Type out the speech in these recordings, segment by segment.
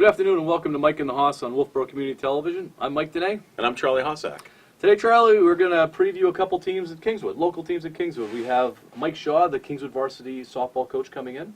Good afternoon and welcome to Mike and the Hoss on Wolfeboro Community Television. I'm Mike Dene. And I'm Charlie Hossack. Today, Charlie, we're going to preview a couple teams at Kingswood, local teams at Kingswood. We have Mike Shaw, the Kingswood varsity softball coach, coming in,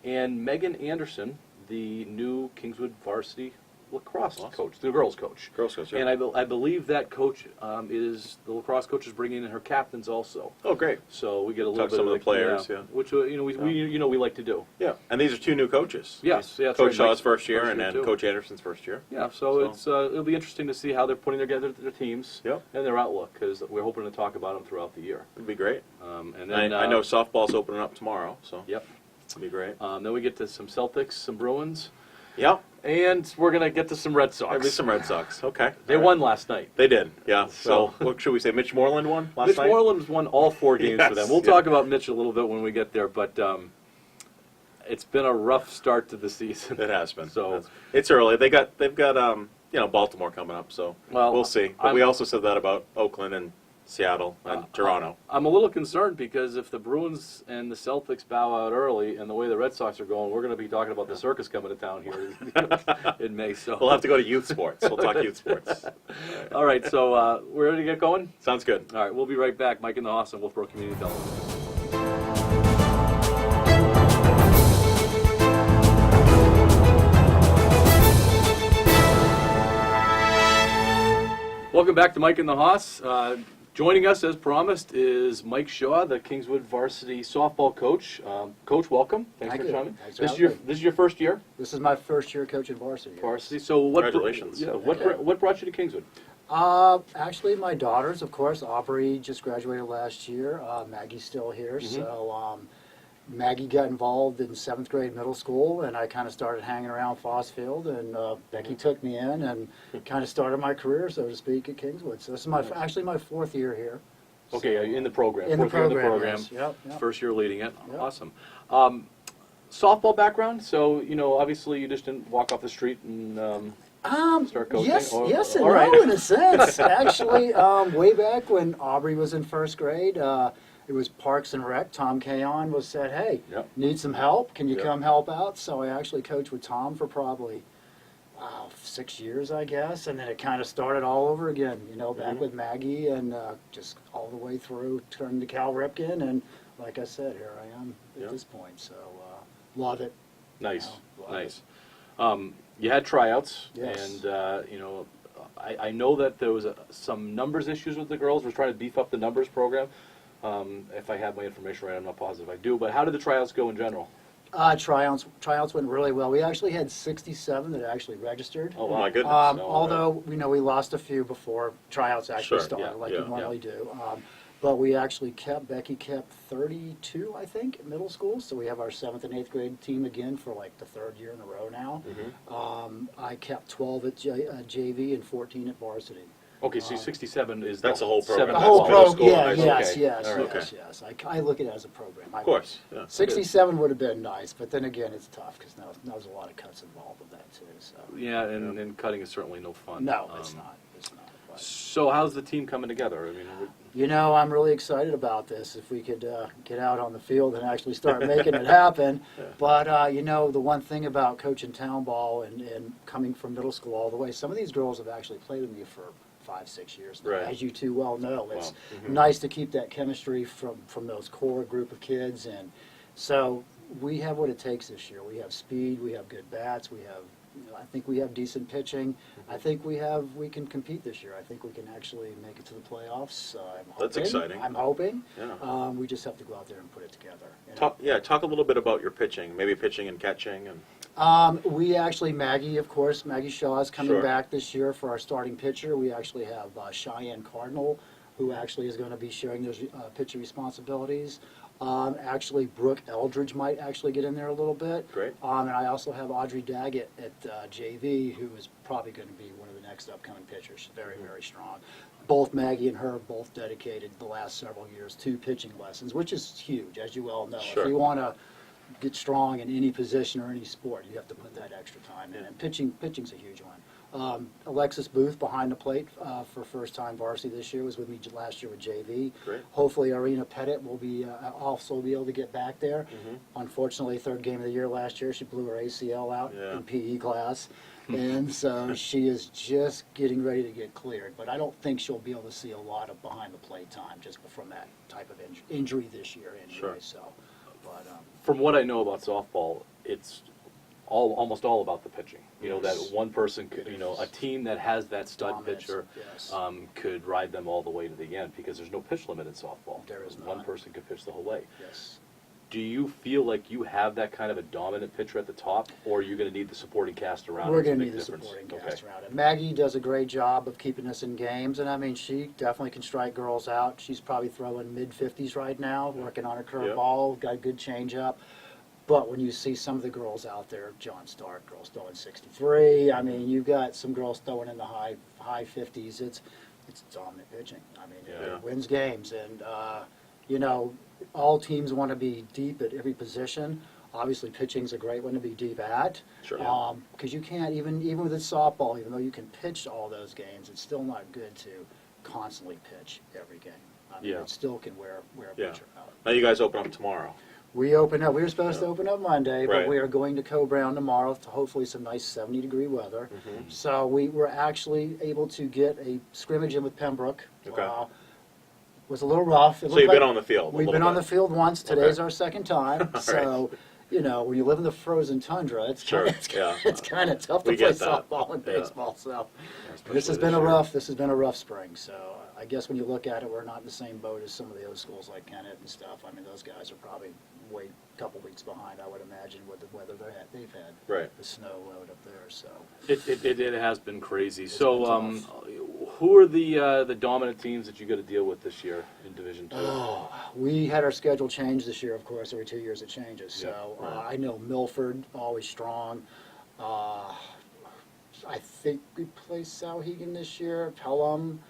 and Megan Anderson, the new Kingswood varsity lacrosse coach, the girls coach. Girls coach, yeah. And I believe that coach is, the lacrosse coach is bringing in her captains also. Oh, great. So we get a little Talk bit some of the players, yeah. Which, we like to do. Yeah, and these are two new coaches. Yes, yeah. Coach Shaw's first year first and year then too. Coach Anderson's first year. Yeah, so it's it'll be interesting to see how they're putting together their teams Yep. and their outlook, because we're hoping to talk about them throughout the year. It'd be great. And then I know softball's opening up tomorrow, so Yep. it'd be great. Then we get to some Celtics, some Bruins, Yep. and we're gonna get to some Red Sox. Maybe some Red Sox. Okay. They All right. won last night. They did, yeah. So- So what should we say? Mitch Moreland won last night? Mitch Moreland's won all 4 games for them. We'll talk about Mitch a little bit when we get there, but it's been a rough start to the season. It has been. So it's early. They've got Baltimore coming up, so Well, we'll see. But we also said that about Oakland and Seattle and Toronto. I'm a little concerned because if the Bruins and the Celtics bow out early, and the way the Red Sox are going, we're going to be talking about the circus coming to town here in May. So We'll have to go to youth sports. We'll talk youth sports. All right, so we're ready to get going? Sounds good. All right, we'll be right back. Mike and the Hoss on Wolfeboro Community Television. Welcome back to Mike and the Hoss. Joining us, as promised, is Mike Shaw, the Kingswood varsity softball coach. Coach, welcome. Thanks Thank for you. coming. Thanks for This is having your me. this is your first year This is my first year coaching varsity. yes. varsity. So what? Congratulations. What brought you to Kingswood? Actually, my daughters, of course. Aubrey just graduated last year. Maggie's still here. So Maggie got involved in 7th grade middle school, and I kind of started hanging around Fossfield, and Becky took me in and kind of started my career, so to speak, at Kingswood. So this is actually my 4th year here. Okay, in the program. In the Fourth year in the program, program. yes. Yep. First year leading it. Yep. Awesome. Softball background. So obviously you just didn't walk off the street and start coaching. Yes, or- yes and all right. no in a sense. Actually, way back when Aubrey was in 1st grade, it was Parks and Rec. Tom Kayon said, "Hey, Yep. need some help? Can you Yep. come help out?" So I actually coached with Tom for probably 6 years, I guess, and then it kind of started all over again. Back with Maggie, and just all the way through, turned to Cal Ripken, and like I said, here I am at Yep. this point. So love it. Nice, Love nice. You had tryouts, Yes. and I know that there was some numbers issues with the girls. We're trying to beef up the numbers program. If I have my information right, I'm not positive I do. But how did the tryouts go in general? Tryouts went really well. We actually had 67 that actually registered. Oh, my goodness. Although we lost a few before tryouts actually Sure, started, yeah, like yeah, you normally do. But we actually Becky kept 32, I think, at middle school. So we have our 7th and 8th grade team again for like the 3rd year in a row now. I kept 12 at JV and 14 at varsity. Okay, so 67 is That's the whole program. seven The That's whole middle program, school, yeah, high school. yes, All right. yes. I look at it as a program. Of course. Yeah. 67 would have been nice, but then again, it's tough because now there's a lot of cuts involved with that too. So Yeah, and cutting is certainly no fun. no, it's not. It's not. But, So how's the team coming together? I mean, I'm really excited about this. If we could get out on the field and actually start making it happen. But the one thing about coaching town ball and coming from middle school all the way, some of these girls have actually played with me for 5-6 years now. Right. As you two well know, it's Wow. nice to keep that chemistry from those core group of kids. And so we have what it takes this year. We have speed, we have good bats, we have, I think we have decent pitching. I think we can compete this year. I think we can actually make it to the playoffs. I'm hoping. That's exciting. I'm hoping. Yeah. We just have to go out there and put it together. Talk a little bit about your pitching, maybe pitching and catching. And We actually, Maggie Shaw is coming Sure. back this year for our starting pitcher. We actually have Cheyenne Cardinal, who actually is going to be sharing those pitcher responsibilities. Actually, Brooke Eldridge might actually get in there a little bit. Great. And I also have Audrey Daggett at JV, who is probably going to be one of the next upcoming pitchers. She's very, very strong. Both Maggie and her have both dedicated the last several years to pitching lessons, which is huge, as you well know. Sure. If you want to get strong in any position or any sport, you have to put that extra time in. And pitching's a huge one. Alexis Booth behind the plate for first-time varsity this year, was with me last year with JV. Great. Hopefully Arena Pettit will be also be able to get back there. Mm-hmm. Unfortunately, third game of the year last year, she blew her ACL out Yeah. in PE class. And so she is just getting ready to get cleared. But I don't think she'll be able to see a lot of behind the plate time just from that type of injury this year anyway. Sure. So, but, From what I know about softball, it's almost all about the pitching. You know, that Yes. one person could, you know, a team that has that stud Dominance, pitcher yes. could ride them all the way to the end because there's no pitch limit in softball. There is One not. person could pitch the whole way. yes. Do you feel like you have that kind of a dominant pitcher at the top, or are you going to need the supporting cast around? We're him to going to make need the difference? supporting Okay. cast around it. Maggie does a great job of keeping us in games, and I mean, she definitely can strike girls out. She's probably throwing mid-50s right now, working on her curveball, got a good changeup. But when you see some of the girls out there, John Stark, girls throwing 63, I mean, you've got some girls throwing in the high 50s. It's dominant pitching. I mean, Yeah. it wins games, and you know, all teams want to be deep at every position. Obviously, pitching's a great one to be deep at. Sure. Because you can't, even with the softball, even though you can pitch all those games, it's still not good to constantly pitch every game. I mean, Yeah. it still can wear a Yeah. pitcher out. Now you guys open up tomorrow. We open up. We were supposed to Yeah. open up Monday, but Right. we are going to Co-Brown tomorrow to hopefully some nice 70-degree weather. Mm-hmm. So we were actually able to get a scrimmage in with Pembroke. Okay. Was a little rough. So you've been on the field. a We've little been on bit. the field once. Today's Okay. our second time. All So, you know, when you live in the frozen tundra, it's Sure, kind of, yeah. it's kind of tough to We play get that. softball and Yeah. baseball. So Especially this has been a year. rough. This has been a rough spring. So I guess when you look at it, we're not in the same boat as some of the other schools like Kennett and stuff. I mean, those guys are probably a couple weeks behind, I would imagine, with the weather they've had. Right. The snow load up there. So It has been crazy. It's So, been tough. who are the dominant teams that you got to deal with this year in Division Two? we had our schedule changed this year. Of course, every 2 years it changes. Yeah, So right. I know Milford always strong. I think we play Souhegan this year. Pelham.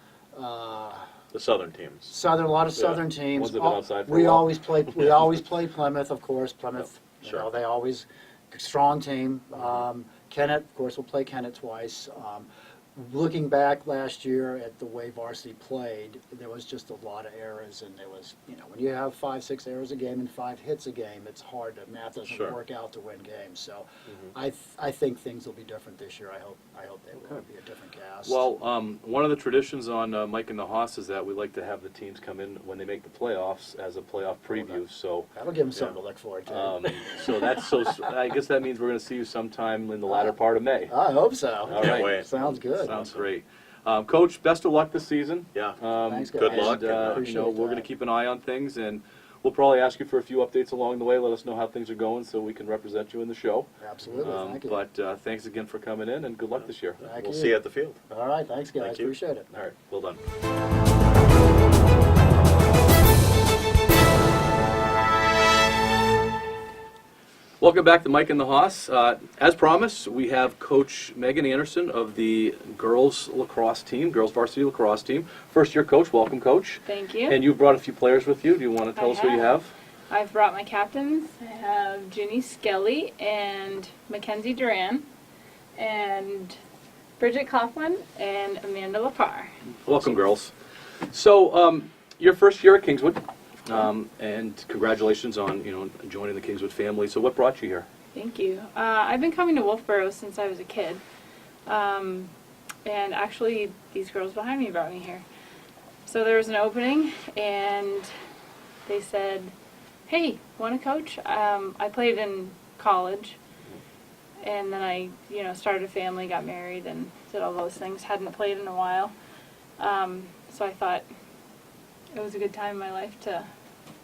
The Southern teams. Southern, a lot of Yeah. Southern teams. Ones that have been outside for a we while. always play. We always play Plymouth, of course. Plymouth, Sure. you know, they always strong team. Kennett, of course, we'll play Kennett twice. Looking back last year at the way varsity played, there was just a lot of errors, and there was, you know, when you have 5-6 errors a game and 5 hits a game, it's hard. The math doesn't Sure. work out to win games. So, Mm-hmm. I think things will be different this year. I hope they will be a different cast. Well, one of the traditions on Mike and the Hoss is that we like to have the teams come in when they make the playoffs as a playoff preview. So, that'll give them something to look forward to. I guess that means we're going to see you sometime in the latter part of May. I hope so. All right. wait. Sounds good. Sounds great. Coach, best of luck this season. Yeah. Thanks, guys. Good luck. And, Appreciate we're going to that. keep an eye on things, and we'll probably ask you for a few updates along the way. Let us know how things are going so we can represent you in the show. Absolutely. Thank you. But thanks again for coming in, and good luck this year. Thank We'll you. see you at the field. All right. Thanks, guys. Thank you. Appreciate it. All right, well done. Welcome back to Mike and the Hoss. As promised, we have Coach Megan Anderson of the girls lacrosse team, girls varsity lacrosse team. First year coach, welcome coach. Thank you. And you brought a few players with you. Do you want to tell I us who you have. have? I've brought my captains. I have Ginny Skelly and Mackenzie Duran and Bridget Coughlin and Amanda Lepar. Welcome, girls. So, your first year at Kingswood, and congratulations on joining the Kingswood family. So, what brought you here? Thank you. I've been coming to Wolfeboro since I was a kid. And actually, these girls behind me brought me here. So there was an opening, and they said, hey, want to coach? I played in college, and then I, started a family, got married, and did all those things. Hadn't played in a while. So I thought it was a good time in my life to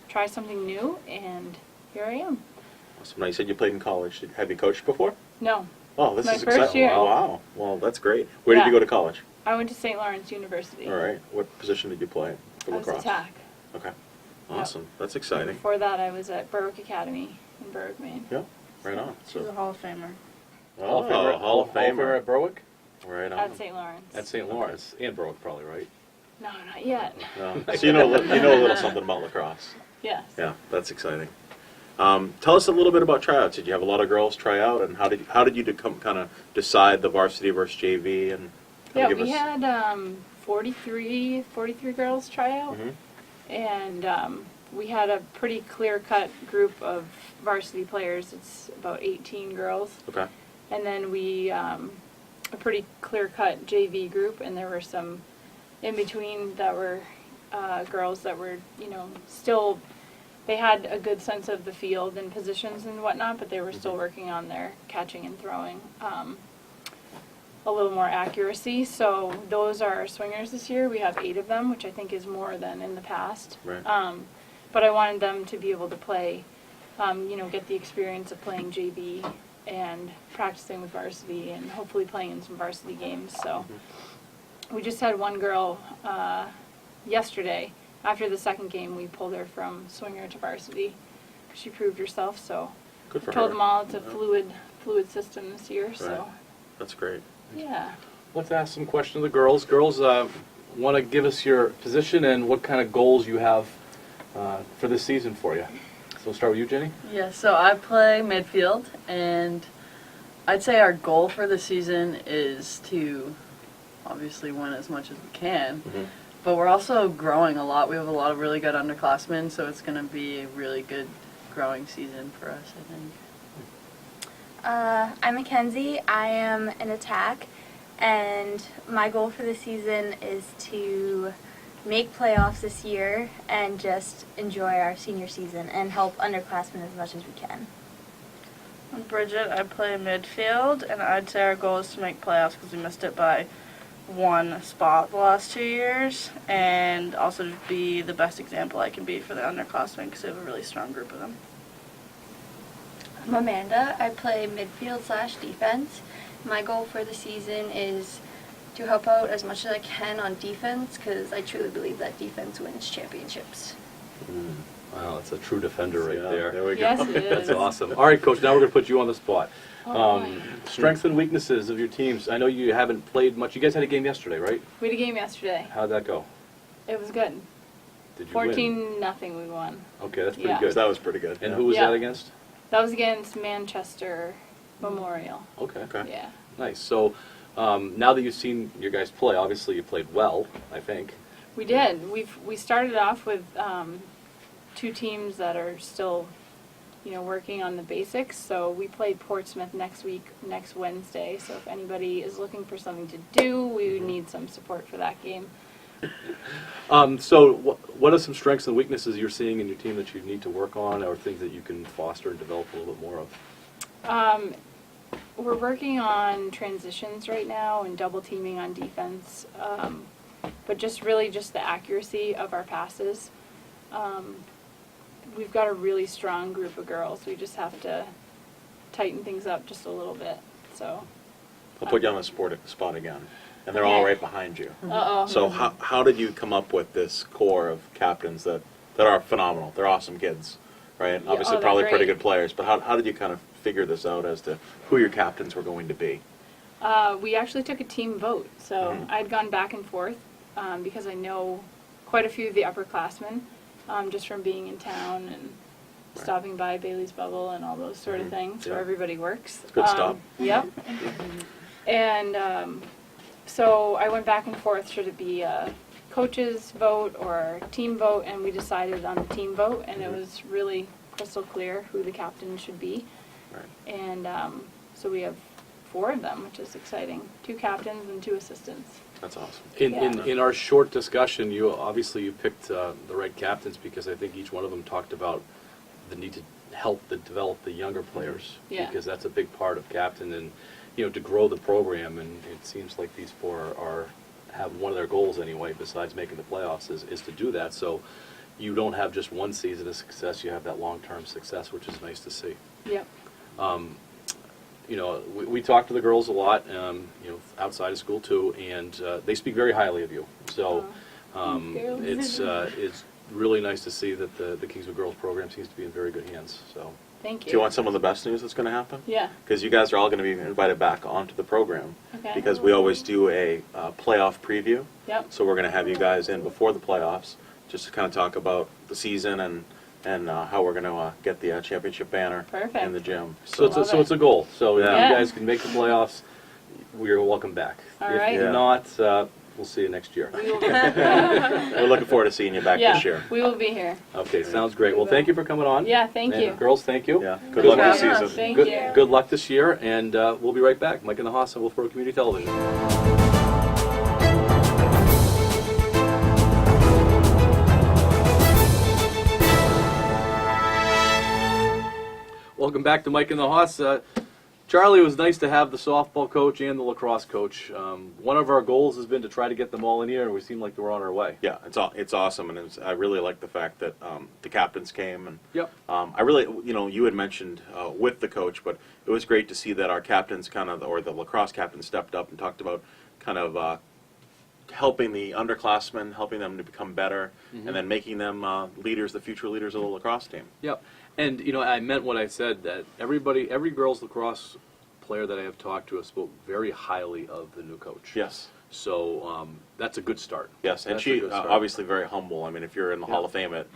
try something new, and here I am. Awesome. Now you said you played in college. Have you coached before? No, Oh, this My is first exciting. year. Wow. Well, that's great. Where did Yeah. you go to college? I went to St. Lawrence University. All right. What position did you play for I was lacrosse? attack. Okay. Awesome. That's exciting. Before that, I was at Berwick Academy in Berwick, Maine. Yeah. Right on. She's a So, Hall of Famer. Hall of Famer. at Berwick? Right on. At St. Lawrence. At St. Lawrence and Berwick, probably, right? No, not yet. No. So you know a little something about lacrosse. Yes. Yeah, that's exciting. Tell us a little bit about tryouts. Did you have a lot of girls try out, and how did you kind of decide the varsity versus JV? And Yeah, we had 43 girls try out, and we had a pretty clear-cut group of varsity players. It's about 18 girls. Okay. And then we, a pretty clear-cut JV group, and there were some in between that were girls that were, still, they had a good sense of the field and positions and whatnot, but they were still working on their catching and throwing a little more accuracy. So those are our swingers this year. We have 8 of them, which I think is more than in the past. Right. But I wanted them to be able to play, get the experience of playing JV and practicing with varsity and hopefully playing in some varsity games. So we just had one girl yesterday. After the second game, we pulled her from swinger to varsity. She proved herself, so Good for told her. them all it's a fluid system this year. Right. So That's great. yeah. Let's ask some questions of the girls. Girls, want to give us your position and what kind of goals you have for this season for you. So we'll start with you, Jenny. Yeah, so I play midfield, and I'd say our goal for the season is to obviously win as much as we can. But we're also growing a lot. We have a lot of really good underclassmen, so it's going to be a really good growing season for us, I think. I'm Mackenzie. I am an attack, and my goal for the season is to make playoffs this year and just enjoy our senior season and help underclassmen as much as we can. I'm Bridget. I play midfield, and I'd say our goal is to make playoffs because we missed it by 1 spot the last 2 years, and also to be the best example I can be for the underclassmen because we have a really strong group of them. I'm Amanda. I play midfield/defense. My goal for the season is to help out as much as I can on defense because I truly believe that defense wins championships. Wow, that's a true defender right Yeah, there. There we go. Yes, it is. That's awesome. All right, Coach, now we're going to put you on the spot. Oh, boy. Strengths and weaknesses of your teams. I know you haven't played much. You guys had a game yesterday, right? We had a game yesterday. How'd that go? It was good. Did you win? 14-0 we won. Okay, that's pretty Yeah. good. That was pretty good. And yeah. who was Yeah. that against? That was against Manchester Memorial. Okay. Okay. Yeah. Nice. So now that you've seen your guys play, obviously you played well, I think. We did. We started off with 2 teams that are still, working on the basics. So we played Portsmouth next Wednesday. So if anybody is looking for something to do, we would need some support for that game. So what are some strengths and weaknesses you're seeing in your team that you need to work on, or things that you can foster and develop a little bit more of? We're working on transitions right now and double teaming on defense, but just the accuracy of our passes. We've got a really strong group of girls. We just have to tighten things up just a little bit. So. I'll put you on the spot again, and they're all right behind you. Uh-oh. So how did you come up with this core of captains that are phenomenal? They're awesome kids, right? Yeah, Obviously, they're probably pretty great. good players. But how did you kind of figure this out as to who your captains were going to be? We actually took a team vote. So I'd gone back and forth because I know quite a few of the upperclassmen just from being in town and stopping by Bailey's Bubble and all those sort of things where Yeah. everybody works. Good stop. Yep. And so I went back and forth, should it be a coach's vote or team vote, and we decided on the team vote, and it was really crystal clear who the captain should be. Right. And so we have 4 of them, which is exciting. 2 captains and 2 assistants. That's awesome. In our short discussion, you picked the right captains because I think each one of them talked about the need to help develop the younger players, Yeah. because that's a big part of captain and to grow the program. And it seems like these 4 have one of their goals anyway, besides making the playoffs, is to do that. So you don't have just one season of success; you have that long-term success, which is nice to see. Yep. We talk to the girls a lot, outside of school too, and they speak very highly of you. So Thank you. it's really nice to see that the Kingswood Girls program seems to be in very good hands. So Thank you. Do you want some of the best news that's going to happen? Yeah. Because you guys are all going to be invited back onto the program. Okay. Because we always do a playoff preview. Yep. So we're going to have you guys in before the playoffs just to kind of talk about the season and and how we're going to get the championship banner Perfect. in the gym. So it's a goal. So if Yeah. you guys can make the playoffs, we're welcome back. All If right. Yeah. not, we'll see you next year. We will be, We're looking forward to seeing you back yeah, this year. we will be here. Okay, sounds great. Well, thank you for coming on. Yeah, thank And you. girls, thank you. Yeah. Good Good luck luck this this Yeah, season. thank Good, you. good luck this year, and we'll be right back. Mike and the Haas on Wolfeboro Community Television. Welcome back to Mike and the Haas. Charlie, it was nice to have the softball coach and the lacrosse coach. One of our goals has been to try to get them all in here, and we seem like we're on our way. Yeah, it's awesome, and I really like the fact that the captains came, and Yep. I really, you had mentioned with the coach, but it was great to see that our captains or the lacrosse captain stepped up and talked about kind of helping the underclassmen, helping them to become better, and then making them leaders, the future leaders of the lacrosse team. Yep. And, I meant what I said, that every girls lacrosse player that I have talked to have spoke very highly of the new coach. Yes. So that's a good start. Yes, and That's a she good start. obviously very humble. I mean, if you're in the Hall of Fame at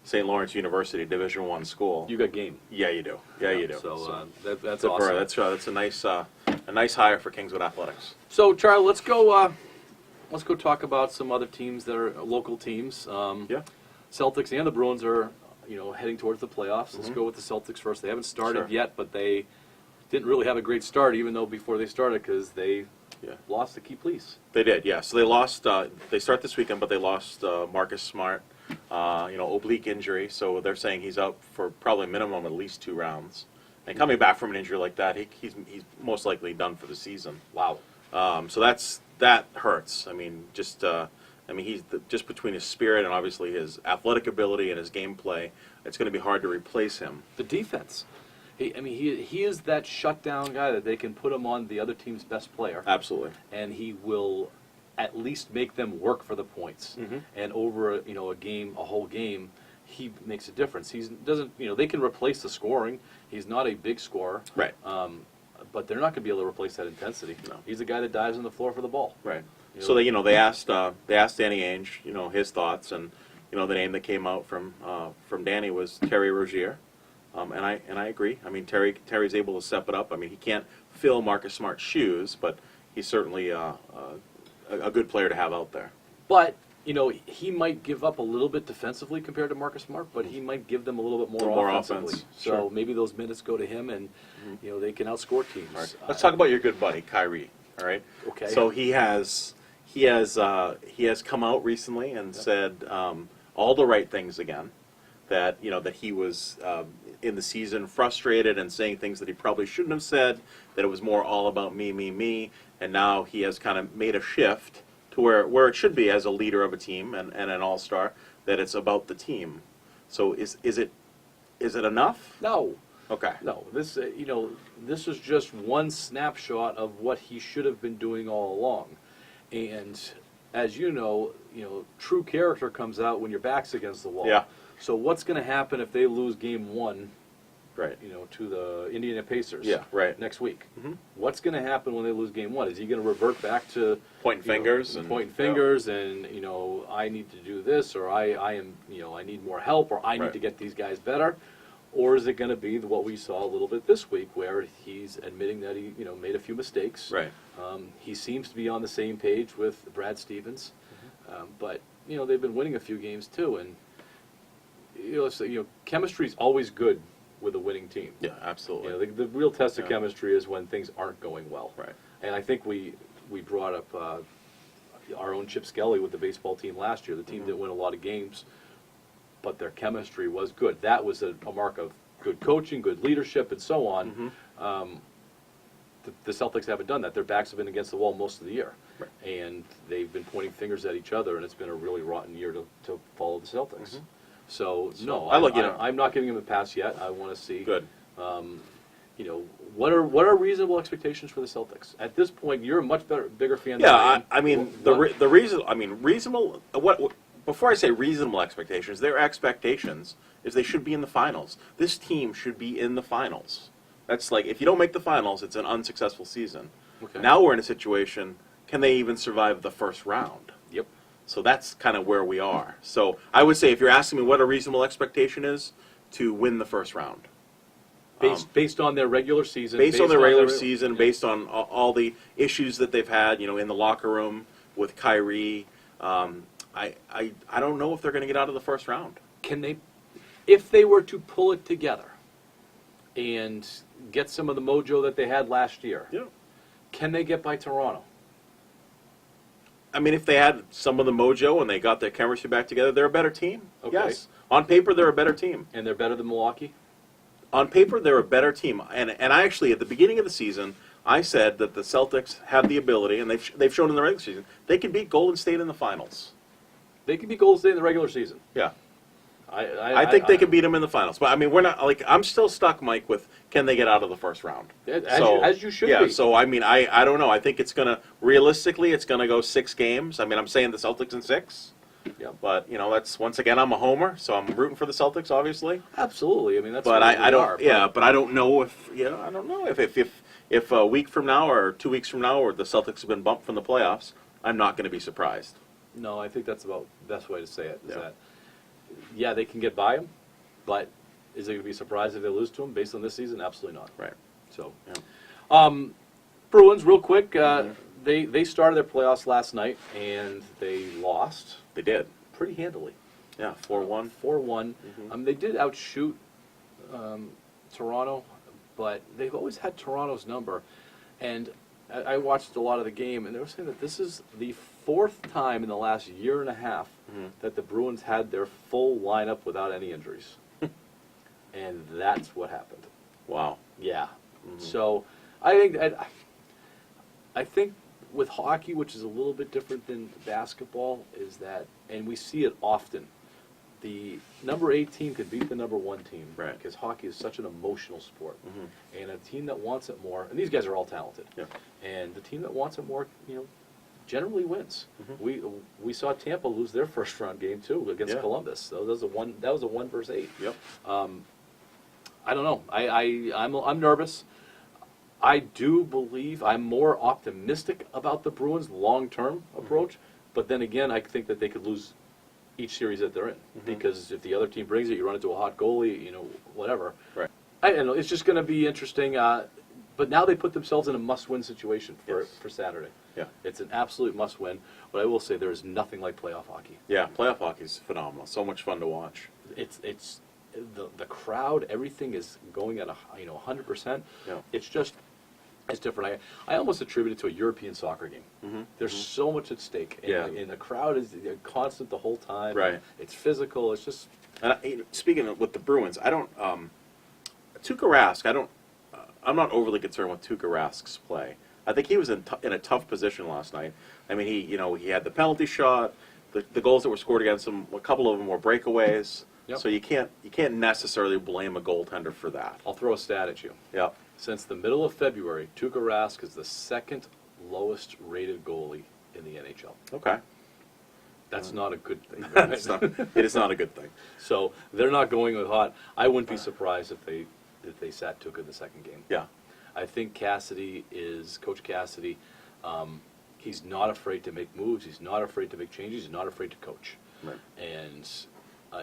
St. Lawrence University, Division I school, You got game. yeah, you do. Yeah, you do. So that's That's a- awesome. that's a nice hire for Kingswood Athletics. So, Charlie, let's go talk about some other teams that are local teams. Yeah. Celtics and the Bruins are, heading towards the playoffs. Let's go with the Celtics first. They haven't started Sure. yet, but they didn't really have a great start, even though before they started, because they Yeah. lost the key police. They did, yeah. So they lost. They start this weekend, but they lost Marcus Smart. Oblique injury. So they're saying he's out for probably minimum at least 2 rounds. And coming back from an injury like that, he's most likely done for the season. Wow. So that hurts. I mean, just just between his spirit and obviously his athletic ability and his gameplay, it's going to be hard to replace him. The defense. He is that shutdown guy that they can put him on the other team's best player, Absolutely. and he will at least make them work for the points. Mhm. And over a whole game, he makes a difference. He doesn't. They can replace the scoring. He's not a big scorer. Right. But they're not going to be able to replace that intensity. No. He's the guy that dives on the floor for the ball. Right. You So know- they asked Danny Ainge, his thoughts, and the name that came out from Danny was Terry Rozier, and I agree. I mean, Terry's able to step it up. I mean, he can't fill Marcus Smart's shoes, but he's certainly a good player to have out there. But he might give up a little bit defensively compared to Marcus Smart, but he might give them a little bit more, More offensively. offense, So sure. maybe those minutes go to him, and they can outscore teams. All right. Let's talk about your good buddy Kyrie. All right. Okay. So he has come out recently and said all the right things again. That he was in the season frustrated and saying things that he probably shouldn't have said. That it was more all about me, and now he has kind of made a shift to where it should be as a leader of a team and an all-star. That it's about the team. So is it enough? No. Okay. No, this this is just one snapshot of what he should have been doing all along, and as true character comes out when your back's against the wall. Yeah. So what's going to happen if they lose Game 1, Right. to the Indiana Pacers? Yeah, right. Next week. Mhm. What's going to happen when they lose Game 1? Is he going to revert back to Pointing fingers and pointing fingers, and I need to do this, or I am I need more help, or I need Right. to get these guys better? Or is it going to be what we saw a little bit this week, where he's admitting that he, made a few mistakes? Right. He seems to be on the same page with Brad Stevens, but they've been winning a few games too, and chemistry is always good with a winning team. Yeah, absolutely. The real test of Yeah. chemistry is when things aren't going well. Right. And I think we brought up our own Chip Skelly with the baseball team last year. The team didn't win a lot of games, but their chemistry was good. That was a mark of good coaching, good leadership, and so on. The Celtics haven't done that. Their backs have been against the wall most of the year. Right. And they've been pointing fingers at each other, and it's been a really rotten year to follow the Celtics. So, no, I'm not giving them a pass yet. I want to see. Good. What are reasonable expectations for the Celtics? At this point, you're a much bigger fan than I Yeah, am. I mean What- the reason. I mean reasonable. What before I say reasonable expectations, their expectations is they should be in the finals. This team should be in the finals. That's like if you don't make the finals, it's an unsuccessful season. Okay. Now we're in a situation. Can they even survive the first round? Yep. So that's kind of where we are. So I would say if you're asking me what a reasonable expectation is, to win the first round. Based on their regular season. Based on their regular season, based on all the issues that they've had, in the locker room with Kyrie, I don't know if they're going to get out of the first round. Can they, if they were to pull it together and get some of the mojo that they had last year, can they get by Toronto? I mean, if they had some of the mojo and they got their chemistry back together, they're a better team. Okay. Yes. On paper, they're a better team. And they're better than Milwaukee? On paper, they're a better team. And I actually, at the beginning of the season, I said that the Celtics have the ability, and they've shown in the regular season, they can beat Golden State in the finals. They can beat Golden State in the regular season. Yeah. I think they can beat them in the finals. But, I mean, we're not, I'm still stuck, Mike, with can they get out of the first round? As you should be. Yeah, so, I mean, I don't know. I think it's going to, realistically, it's going to go 6 games. I mean, I'm saying the Celtics in 6. Yeah. But, that's, once again, I'm a homer, so I'm rooting for the Celtics, obviously. Absolutely. I mean, that's But what I don't, are, but I don't know if a week from now or 2 weeks from now or the Celtics have been bumped from the playoffs, I'm not going to be surprised. No, I think that's about the best way to say it. Is Yeah. that, yeah, they can get by them, but is it going to be surprised if they lose to them based on this season? Absolutely not. Right. So, Yeah. Bruins, real quick, they started their playoffs last night and they lost They did. pretty handily. Yeah, 4-1. 4-1. Mhm. They did outshoot Toronto, but they've always had Toronto's number. And I watched a lot of the game, and they were saying that this is the 4th time in the last year and a half that the Bruins had their full lineup without any injuries. And that's what happened. Wow. Yeah. Mhm. So I think with hockey, which is a little bit different than basketball, is that, and we see it often, the number 8 team could beat the number 1 team. Right. Because hockey is such an emotional sport. Mhm. And a team that wants it more, and these guys are all talented, Yeah. and the team that wants it more, generally wins. Mhm. We saw Tampa lose their first round game too against Yeah. Columbus. So that was a 1 versus 8. Yep. I don't know. I'm nervous. I do believe I'm more optimistic about the Bruins' long-term approach, but then again, I think that they could lose each series that they're in because if the other team brings it, you run into a hot goalie, whatever. Right. I don't know. It's just going to be interesting. But now they put themselves in a must-win situation for Saturday. Yeah. It's an absolute must-win. But I will say there is nothing like playoff hockey. Yeah, playoff hockey is phenomenal. So much fun to watch. It's the crowd. Everything is going at 100%. Yeah. It's different. I almost attribute it to a European soccer game. Mhm. There's so much at stake, and, Yeah. and the crowd is constant the whole time. Right. It's physical. It's just And speaking of with the Bruins, I don't. Tuukka Rask, I'm not overly concerned with Tuukka Rask's play. I think he was in a tough position last night. I mean, he had the penalty shot, the goals that were scored against him. A couple of them were breakaways. Yep. So you can't necessarily blame a goaltender for that. I'll throw a stat at you. Yeah. Since the middle of February, Tuukka Rask is the 2nd lowest rated goalie in the NHL. Okay. That's not a good thing. It is not a good thing. So they're not going with hot. I wouldn't be surprised if they sat Tuukka the second game. Yeah. I think Coach Cassidy, he's not afraid to make moves. He's not afraid to make changes. He's not afraid to coach. Right. And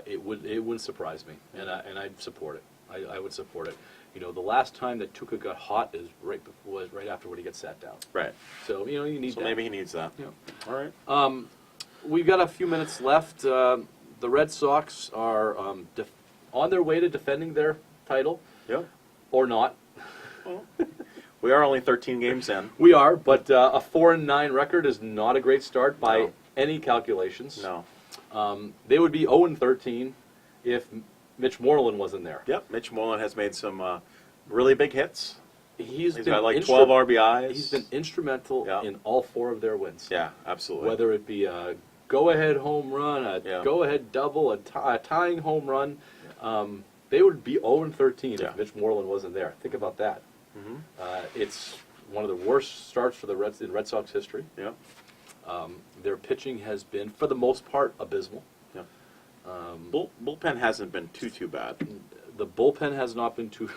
it wouldn't surprise me, and I'd support it. I would support it. The last time that Tuukka got hot was right after when he gets sat down. Right. So you need So that. maybe he needs that. Yeah. All right. We've got a few minutes left. The Red Sox are on their way to defending their title, Yeah. or not. Well, we are only 13 games in. We are, but a 4-9 record is not a great start by No. any calculations. No. They would be 0-13 if Mitch Moreland wasn't there. Yep. Mitch Moreland has made some really big hits. He's He's been got like 12 RBIs. He's been instrumental Yeah. in all 4 of their wins. Yeah, absolutely. Whether it be a go-ahead home run, a Yeah. go-ahead double, a tying home run, they would be 0-13 Yeah. if Mitch Moreland wasn't there. Think about that. Mhm. It's one of the worst starts for the Reds in Red Sox history. Yeah. Their pitching has been, for the most part, abysmal. Yeah. Bullpen hasn't been too bad. The bullpen has not been too.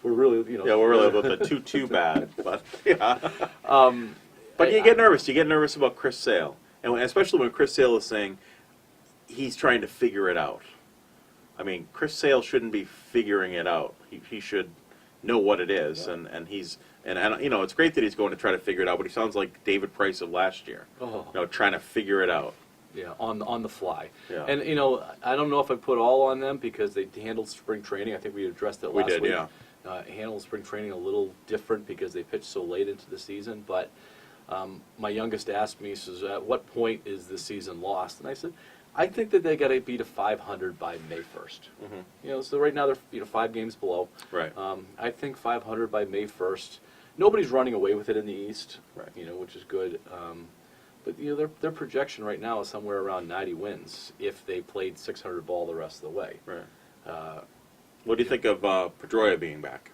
We're really, Yeah, we're really about the too bad, but yeah. But you get nervous. You get nervous about Chris Sale. And especially when Chris Sale is saying he's trying to figure it out. I mean, Chris Sale shouldn't be figuring it out. He should know what it is, and he's and you know, it's great that he's going to try to figure it out. But he sounds like David Price of last year, trying to figure it out. Yeah, on the fly. Yeah. And you know, I don't know if I put all on them because they handled spring training. I think we addressed it last week. We did, yeah. Handled spring training a little different because they pitched so late into the season. But my youngest asked me, says, "At what point is the season lost?" And I said, "I think that they got to be to 500 by May 1st." Mm-hmm. You know, so right now they're 5 games below. Right. I think 500 by May 1st. Nobody's running away with it in the East. Right. You know, which is good. But you know, their projection right now is somewhere around 90 wins if they played 600 ball the rest of the way. Right. What do you think of Pedroia being back?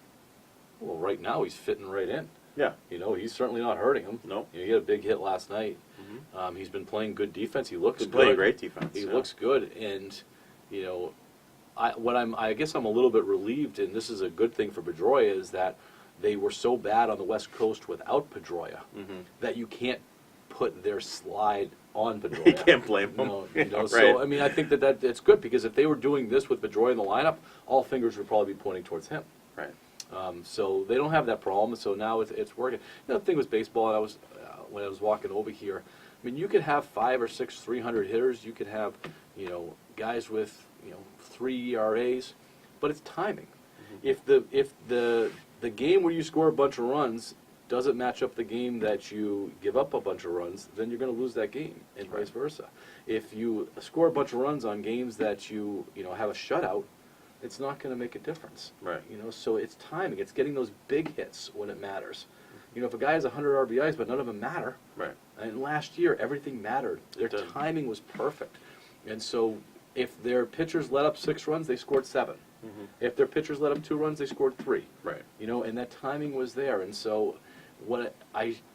Well, right now he's fitting right in. Yeah. You know, he's certainly not hurting him. No. You know, he had a big hit last night. Mm-hmm. He's been playing good defense. He looks He's good. playing great defense. He yeah. looks good, and you know, I guess I'm a little bit relieved, and this is a good thing for Pedroia, is that they were so bad on the West Coast without Pedroia that you can't put their slide on Pedroia. You can't blame them. You know, Right. So I mean, I think that it's good because if they were doing this with Pedroia in the lineup, all fingers would probably be pointing towards him. Right. So they don't have that problem. So now it's working. You know, the thing with baseball, and I was when I was walking over here, I mean, you could have 5 or 6 300 hitters. You could have, you know, guys with 3 ERAs, but it's timing. If the game where you score a bunch of runs doesn't match up the game that you give up a bunch of runs, then you're going to lose that game, and vice versa. If you score a bunch of runs on games that you have a shutout, it's not going to make a difference. Right. You know, so it's timing. It's getting those big hits when it matters. You know, if a guy has 100 RBIs but none of them matter, Right. and last year everything mattered. Their did. timing was perfect, and so if their pitchers let up 6 runs, they scored 7. If their pitchers let up 2 runs, they scored 3. Right. You know, and that timing was there. And so,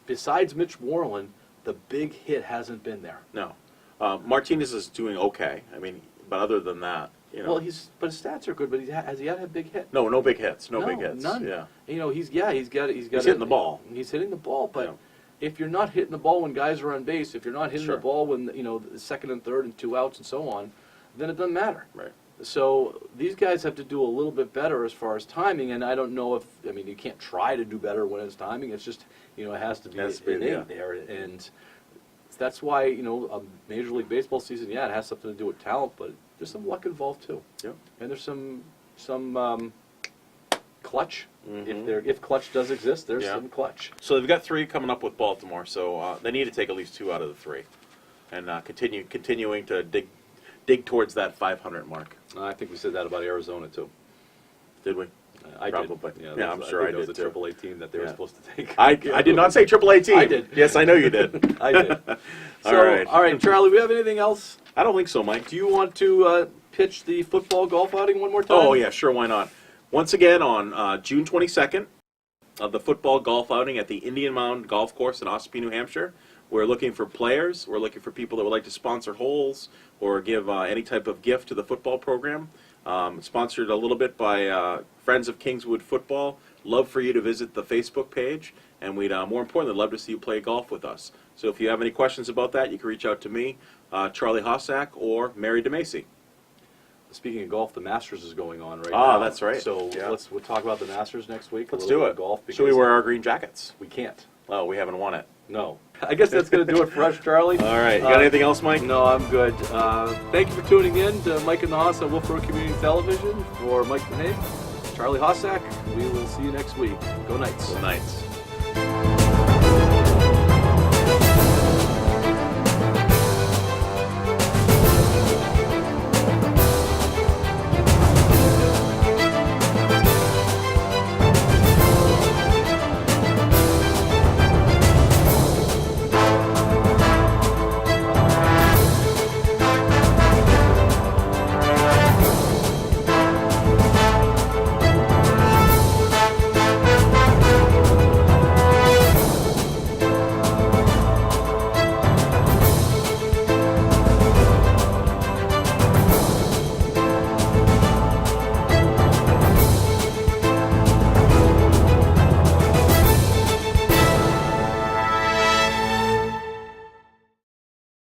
besides Mitch Moreland, the big hit hasn't been there. No. Martinez is doing okay. I mean, but other than that, you know. Well, his stats are good, but has he had a big hit? No big hits. No big hits. None. Yeah. You know, he's hitting the ball. He's hitting the ball, but Yeah. if you're not hitting the ball when guys are on base, if you're not hitting Sure. the ball when the second and third and 2 outs and so on, then it doesn't matter. Right. So these guys have to do a little bit better as far as timing, and I don't know you can't try to do better when it's timing. It's just, it has to be innate there, and that's why, a Major League Baseball season, it has something to do with talent, but there's some luck involved too. Yeah. And there's some clutch. If clutch does exist, there's some clutch. So they've got 3 coming up with Baltimore, so they need to take at least 2 out of the 3, and continuing to dig towards that 500 mark. I think we said that about Arizona too. Did we? I Probably. did. Yeah, I'm sure I think that was did, the too. AAA team that they were Yeah. supposed to take. I did not say AAA team. I did. Yes, I know you did. I did. All right. All right, Charlie. We have anything else? I don't think so, Mike. Do you want to pitch the football golf outing one more time? Oh, yeah, sure, why not? Once again, on June 22nd, the football golf outing at the Indian Mound Golf Course in Ossipee, New Hampshire. We're looking for players. We're looking for people that would like to sponsor holes or give any type of gift to the football program. Sponsored a little bit by Friends of Kingswood Football. Love for you to visit the Facebook page, and we'd more importantly love to see you play golf with us. So if you have any questions about that, you can reach out to me, Charlie Hossack, or Mary DeMacy. Speaking of golf, the Masters is going on right now. That's right. So Yeah. we'll talk about the Masters next week. Let's a little do bit it. of golf. Should we because wear our green jackets? We can't. Oh, we haven't won it. No. I guess that's going to do it for us, Charlie. All right. You got anything else, Mike? No, I'm good. Thank you for tuning in to Mike and the Hoss on Wolfeboro Community Television. For Mike Mahane, Charlie Hossack, we will see you next week. Go Knights. Good night.